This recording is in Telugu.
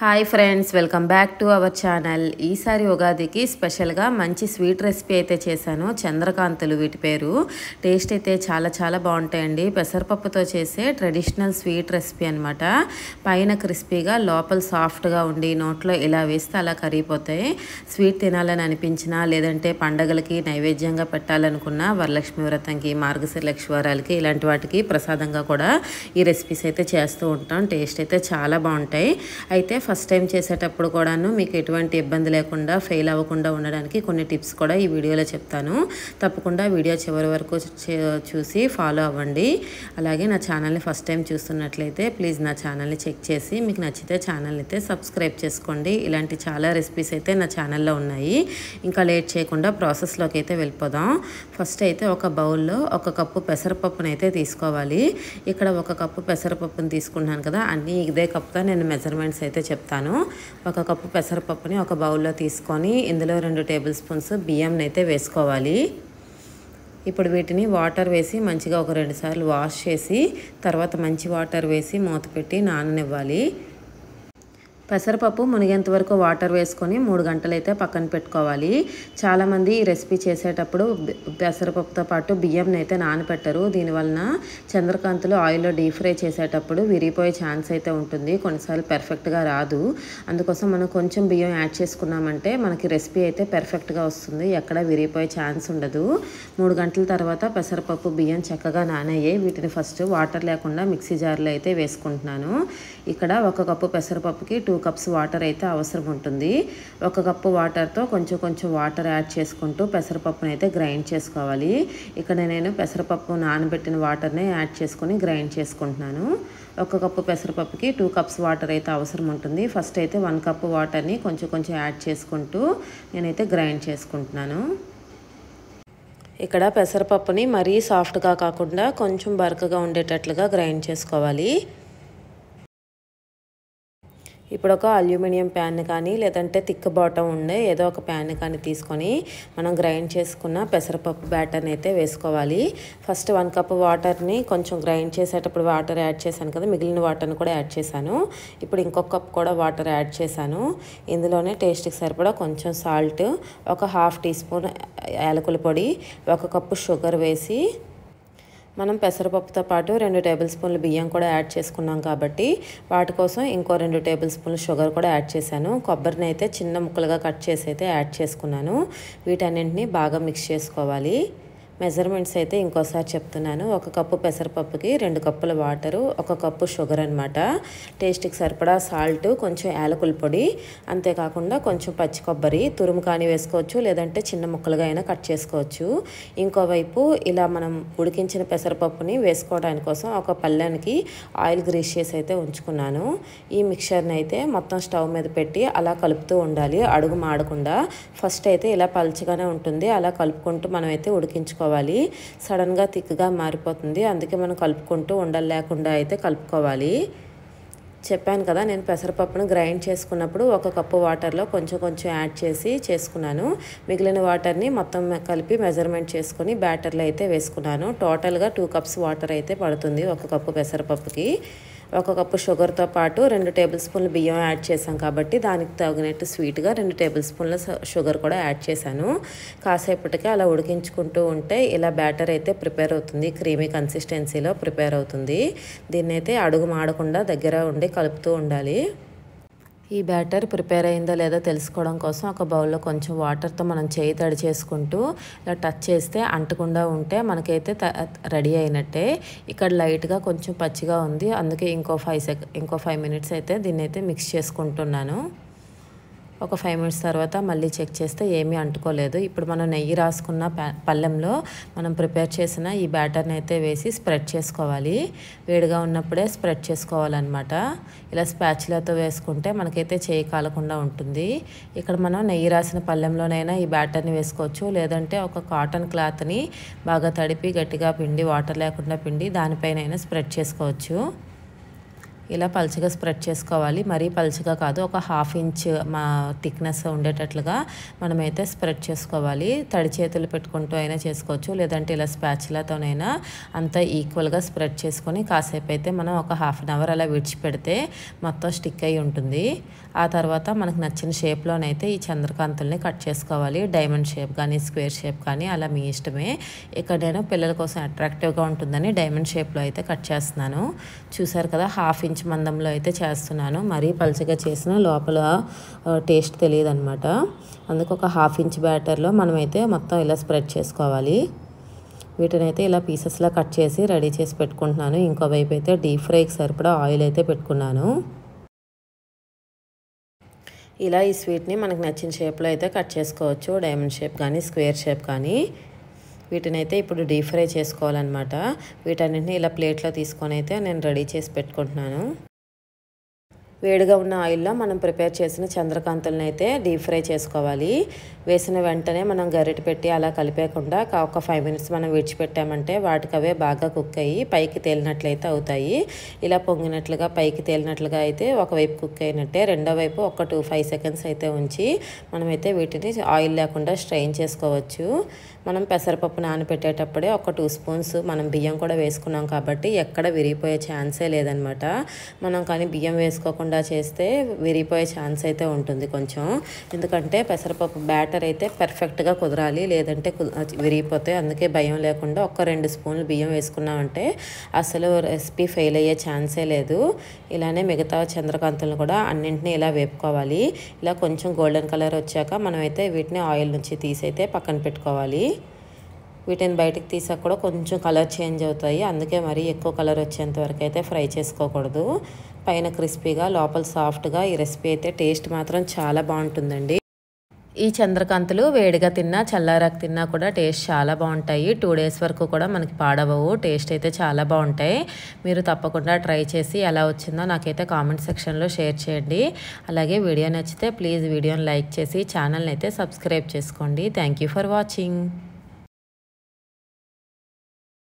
Hi friends, welcome back to our channel. ఈసారి ఉగాదికి స్పెషల్గా మంచి స్వీట్ రెసిపీ అయితే చేశాను. చంద్రకాంతులు వీటి పేరు. టేస్ట్ అయితే చాలా చాలా బాగుంటాయండి. పెసరపప్పుతో చేసే ట్రెడిషనల్ స్వీట్ రెసిపీ అనమాట. పైన క్రిస్పీగా లోపల సాఫ్ట్గా ఉండి నోట్లో ఇలా వేస్తే అలా కరిగిపోతాయి. స్వీట్ తినాలని అనిపించినా లేదంటే పండగలకి నైవేద్యంగా పెట్టాలనుకున్నా, వరలక్ష్మి వ్రతంకి, మార్గశిర లక్ష్మీవారాలకి ఇలాంటి వాటికి ప్రసాదంగా కూడా ఈ రెసిపీస్ అయితే చేస్తూ ఉంటాం. టేస్ట్ అయితే చాలా బాగుంటాయి. అయితే ఫస్ట్ టైం చేసేటప్పుడు కూడాను మీకు ఎటువంటి ఇబ్బంది లేకుండా ఫెయిల్ అవ్వకుండా ఉండడానికి కొన్ని టిప్స్ కూడా ఈ వీడియోలో చెప్తాను. తప్పకుండా వీడియో చివరి వరకు చూసి ఫాలో అవ్వండి. అలాగే నా ఛానల్ని ఫస్ట్ టైం చూస్తున్నట్లయితే ప్లీజ్ నా ఛానల్ని చెక్ చేసి మీకు నచ్చితే ఛానల్ని అయితే సబ్స్క్రైబ్ చేసుకోండి. ఇలాంటి చాలా రెసిపీస్ అయితే నా ఛానల్లో ఉన్నాయి. ఇంకా లేట్ చేయకుండా ప్రాసెస్లోకి అయితే వెళ్ళిపోదాం. ఫస్ట్ అయితే ఒక బౌల్లో 1 కప్పు పెసరపప్పును అయితే తీసుకోవాలి. ఇక్కడ 1 కప్పు పెసరపప్పును తీసుకున్నాను కదా, అన్నీ ఇదే కప్పుతో నేను మెజర్మెంట్స్ అయితే చెప్తాను. 1 కప్పు పెసరపప్పుని ఒక బౌల్లో తీసుకొని ఇందులో 2 టేబుల్ స్పూన్స్ బియ్యంని అయితే వేసుకోవాలి. ఇప్పుడు వీటిని వాటర్ వేసి మంచిగా ఒక 2 సార్లు వాష్ చేసి తర్వాత మంచి వాటర్ వేసి మూత పెట్టి నాననివ్వాలి. పెసరపప్పు మునిగేంత వరకు వాటర్ వేసుకొని 3 గంటలు అయితే పక్కన పెట్టుకోవాలి. చాలామంది ఈ రెసిపీ చేసేటప్పుడు పెసరపప్పుతో పాటు బియ్యంని అయితే నానపెట్టరు. దీనివలన చంద్రకాంతులు ఆయిల్లో డీప్ ఫ్రై చేసేటప్పుడు విరిగిపోయే ఛాన్స్ అయితే ఉంటుంది. కొన్నిసార్లు పర్ఫెక్ట్గా రాదు. అందుకోసం మనం కొంచెం బియ్యం యాడ్ చేసుకున్నామంటే మనకి రెసిపీ అయితే పర్ఫెక్ట్గా వస్తుంది. ఎక్కడ విరిగిపోయే ఛాన్స్ ఉండదు. 3 గంటల తర్వాత పెసరపప్పు బియ్యం చక్కగా నానయ్యాయి. వీటిని ఫస్ట్ వాటర్ లేకుండా మిక్సీ జార్లో అయితే వేసుకుంటున్నాను. ఇక్కడ 1 కప్పు పెసరపప్పుకి 2 కప్స్ వాటర్ అయితే అవసరం ఉంటుంది. 1 కప్పు వాటర్తో కొంచెం వాటర్ యాడ్ చేసుకుంటూ పెసరపప్పును అయితే గ్రైండ్ చేసుకోవాలి. ఇక్కడ నేను పెసరపప్పు నానబెట్టిన వాటర్ని యాడ్ చేసుకొని గ్రైండ్ చేసుకుంటున్నాను. 1 కప్పు పెసరపప్పుకి 2 కప్స్ వాటర్ అయితే అవసరం ఉంటుంది. ఫస్ట్ అయితే 1 కప్పు వాటర్ని కొంచెం యాడ్ చేసుకుంటూ నేనైతే గ్రైండ్ చేసుకుంటున్నాను. ఇక్కడ పెసరపప్పుని మరీ సాఫ్ట్గా కాకుండా కొంచెం బరకగా ఉండేటట్లుగా గ్రైండ్ చేసుకోవాలి. ఇప్పుడు ఒక అల్యూమినియం ప్యాన్ కానీ లేదంటే థిక్ బాటమ్ ఉండే ఏదో ఒక ప్యాన్ కానీ తీసుకొని మనం గ్రైండ్ చేసుకున్న పెసరపప్పు బ్యాటర్ని అయితే వేసుకోవాలి. ఫస్ట్ 1 కప్ వాటర్ని కొంచెం గ్రైండ్ చేసేటప్పుడు వాటర్ యాడ్ చేశాను కదా, మిగిలిన వాటర్ని కూడా యాడ్ చేశాను. ఇప్పుడు ఇంకొక కప్ కూడా వాటర్ యాడ్ చేశాను. ఇందులోనే టేస్ట్కి సరిపడా కొంచెం సాల్ట్, ఒక 1/2 టీ స్పూన్ యాలకుల పొడి, 1 కప్పు షుగర్ వేసి మనం పెసరపప్పుతో పాటు 2 టేబుల్ స్పూన్లు బియ్యం కూడా యాడ్ చేసుకున్నాం కాబట్టి వాటి కోసం ఇంకో 2 టేబుల్ స్పూన్లు షుగర్ కూడా యాడ్ చేశాను. కొబ్బరిని అయితే చిన్న ముక్కలుగా కట్ చేసి అయితే యాడ్ చేసుకున్నాను. వీటన్నింటినీ బాగా మిక్స్ చేసుకోవాలి. మెజర్మెంట్స్ అయితే ఇంకోసారి చెప్తున్నాను. 1 కప్పు పెసరపప్పుకి 2 కప్పుల వాటరు, 1 కప్పు షుగర్ అనమాట. టేస్ట్కి సరిపడా సాల్ట్, కొంచెం యాలకుల పొడి, అంతేకాకుండా కొంచెం పచ్చి కొబ్బరి తురుము కానీ వేసుకోవచ్చు, లేదంటే చిన్న ముక్కలుగా అయినా కట్ చేసుకోవచ్చు. ఇంకోవైపు ఇలా మనం ఉడికించిన పెసరపప్పుని వేసుకోవడానికి కోసం ఒక పళ్ళెనికి ఆయిల్ గ్రీస్ చేసి అయితే ఉంచుకున్నాను. ఈ మిక్చర్ని అయితే మొత్తం స్టవ్ మీద పెట్టి అలా కలుపుతూ ఉండాలి, అడుగు మాడకుండా. ఫస్ట్ అయితే ఇలా పల్చగానే ఉంటుంది, అలా కలుపుకుంటూ మనం అయితే ఉడికించుకోవాలి. సడన్గా థిక్గా మారిపోతుంది, అందుకే మనం కలుపుకుంటూ ఉండలు లేకుండా అయితే కలుపుకోవాలి. చెప్పాను కదా, నేను పెసరపప్పును గ్రైండ్ చేసుకున్నప్పుడు 1 కప్పు వాటర్లో కొంచెం యాడ్ చేసి చేసుకున్నాను. మిగిలిన వాటర్ని మొత్తం కలిపి మెజర్మెంట్ చేసుకొని బ్యాటర్లో అయితే వేసుకున్నాను. టోటల్గా 2 కప్స్ వాటర్ అయితే పడుతుంది 1 కప్పు పెసరపప్పుకి. 1 కప్పు షుగర్తో పాటు 2 టేబుల్ స్పూన్లు బియ్యం యాడ్ చేసాం కాబట్టి దానికి తగినట్టు స్వీట్గా 2 టేబుల్ స్పూన్ల షుగర్ కూడా యాడ్ చేశాను. కాసేపటికి అలా ఉడికించుకుంటూ ఉంటే ఇలా బ్యాటర్ అయితే ప్రిపేర్ అవుతుంది, క్రీమీ కన్సిస్టెన్సీలో ప్రిపేర్ అవుతుంది. దీన్ని అయితే అడుగు మాడకుండా దగ్గర ఉండి కలుపుతూ ఉండాలి. ఈ బ్యాటర్ ప్రిపేర్ అయిందో లేదో తెలుసుకోవడం కోసం ఒక బౌల్లో కొంచెం వాటర్తో మనం చేయి తడి చేసుకుంటూ ఇలా టచ్ చేస్తే అంటకుండా ఉంటే మనకైతే రెడీ అయినట్టే. ఇక్కడ లైట్గా కొంచెం పచ్చిగా ఉంది, అందుకే ఇంకో 5 మినిట్స్ అయితే దీన్ని అయితే మిక్స్ చేసుకుంటున్నాను. ఒక 5 మినిట్స్ తర్వాత మళ్ళీ చెక్ చేస్తే ఏమీ అంటుకోలేదు. ఇప్పుడు మనం నెయ్యి రాసుకున్న పళ్ళెంలో మనం ప్రిపేర్ చేసిన ఈ బ్యాటర్ని అయితే వేసి స్ప్రెడ్ చేసుకోవాలి. వేడిగా ఉన్నప్పుడే స్ప్రెడ్ చేసుకోవాలన్నమాట. ఇలా స్పాచులాతో వేసుకుంటే మనకైతే చేయి కాలకుండా ఉంటుంది. ఇక్కడ మనం నెయ్యి రాసిన పళ్ళెంలోనైనా ఈ బ్యాటర్ని వేసుకోవచ్చు, లేదంటే ఒక కాటన్ క్లాత్ని బాగా తడిపి గట్టిగా పిండి, వాటర్ లేకుండా పిండి దానిపైన స్ప్రెడ్ చేసుకోవచ్చు. ఇలా పల్చగా స్ప్రెడ్ చేసుకోవాలి. మరీ పల్చగా కాదు, ఒక 1/2 ఇంచ్ మా థిక్నెస్ ఉండేటట్లుగా మనమైతే స్ప్రెడ్ చేసుకోవాలి. తడి చేతులు పెట్టుకుంటూ అయినా చేసుకోవచ్చు, లేదంటే ఇలా స్పాచులాతోనైనా అంతా ఈక్వల్గా స్ప్రెడ్ చేసుకొని కాసేపు అయితే మనం ఒక 1/2 అవర్ అలా విడిచిపెడితే మొత్తం స్టిక్ అయి ఉంటుంది. ఆ తర్వాత మనకు నచ్చిన షేప్లోనైతే ఈ చంద్రకాంతుల్ని కట్ చేసుకోవాలి. డైమండ్ షేప్ కానీ స్క్వేర్ షేప్ కానీ అలా మీ ఇష్టమే. ఇక్కడ నేను పిల్లల కోసం అట్రాక్టివ్గా ఉంటుందని డైమండ్ షేప్లో అయితే కట్ చేస్తున్నాను. చూసారు కదా, 1/2 ఇంచ్ మందంలో అయితే చేస్తున్నాను. మరీ పలుచగా చేసిన లోపల టేస్ట్ తెలియదు అనమాట. అందుకు ఒక 1/2 ఇంచ్ బ్యాటర్లో మనమైతే మొత్తం ఇలా స్ప్రెడ్ చేసుకోవాలి. వీటినైతే ఇలా పీసెస్లా కట్ చేసి రెడీ చేసి పెట్టుకుంటున్నాను. ఇంకోవైపు అయితే డీప్ ఫ్రైకి సరిపడా ఆయిల్ అయితే పెట్టుకున్నాను. ఇలా ఈ స్వీట్ని మనకు నచ్చిన షేప్లో అయితే కట్ చేసుకోవచ్చు. డైమండ్ షేప్ కానీ స్క్వేర్ షేప్ కానీ. వీటినైతే ఇప్పుడు డీప్ ఫ్రై చేసుకోవాలన్నమాట. వీటన్నిటిని ఇలా ప్లేట్లో తీసుకొని అయితే నేను రెడీ చేసి పెట్టుకుంటున్నాను. వేడిగా ఉన్న ఆయిల్లో మనం ప్రిపేర్ చేసిన చంద్రకాంతులను అయితే డీప్ ఫ్రై చేసుకోవాలి. వేసిన వెంటనే మనం గరిటె పెట్టి అలా కలిపేయకుండా ఒక 5 మినిట్స్ మనం విడిచిపెట్టామంటే వాటికి అవే బాగా కుక్ అయ్యి పైకి తేలినట్లయితే అవుతాయి. ఇలా పొంగినట్లుగా పైకి తేలినట్లుగా అయితే ఒకవైపు కుక్ అయినట్టే. రెండో వైపు ఒక 5 సెకండ్స్ అయితే ఉంచి మనమైతే వీటిని ఆయిల్ లేకుండా స్ట్రెయిన్ చేసుకోవచ్చు. మనం పెసరపప్పు నానబెట్టేటప్పుడే ఒక 2 స్పూన్స్ మనం బియ్యం కూడా వేసుకున్నాం కాబట్టి ఎక్కడ విరిగిపోయే ఛాన్సే లేదనమాట. మనం కానీ బియ్యం వేసుకోకుండా చేస్తే విరిగిపోయే ఛాన్స్ అయితే ఉంటుంది కొంచెం. ఎందుకంటే పెసరపప్పు బ్యాటర్ అయితే పర్ఫెక్ట్గా కుదరాలి, లేదంటే విరిగిపోతే. అందుకే భయం లేకుండా ఒక 2 స్పూన్లు బియ్యం వేసుకున్నామంటే అసలు రెసిపీ ఫెయిల్ అయ్యే ఛాన్సే లేదు. ఇలానే మిగతా చంద్రకాంతులను కూడా అన్నింటినీ ఇలా వేపుకోవాలి. ఇలా కొంచెం గోల్డెన్ కలర్ వచ్చాక మనమైతే వీటిని ఆయిల్ నుంచి తీసైతే పక్కన పెట్టుకోవాలి. వీటిని బయటకు తీసాక కూడా కొంచెం కలర్ చేంజ్ అవుతాయి. అందుకే మరీ ఎక్కువ కలర్ వచ్చేంత వరకు అయితే ఫ్రై చేసుకోకూడదు. పైన క్రిస్పీగా లోపల సాఫ్ట్గా ఈ రెసిపీ అయితే టేస్ట్ మాత్రం చాలా బాగుంటుందండి. ఈ చంద్రకాంతులు వేడిగా తిన్నా చల్లారాక తిన్నా కూడా టేస్ట్ చాలా బాగుంటాయి. 2 డేస్ వరకు కూడా మనకి పాడవవు. టేస్ట్ అయితే చాలా బాగుంటాయి. మీరు తప్పకుండా ట్రై చేసి ఎలా వచ్చిందో నాకైతే కామెంట్ సెక్షన్లో షేర్ చేయండి. అలాగే వీడియో నచ్చితే ప్లీజ్ వీడియోని లైక్ చేసి ఛానల్ని అయితే సబ్స్క్రైబ్ చేసుకోండి. Thank you for watching.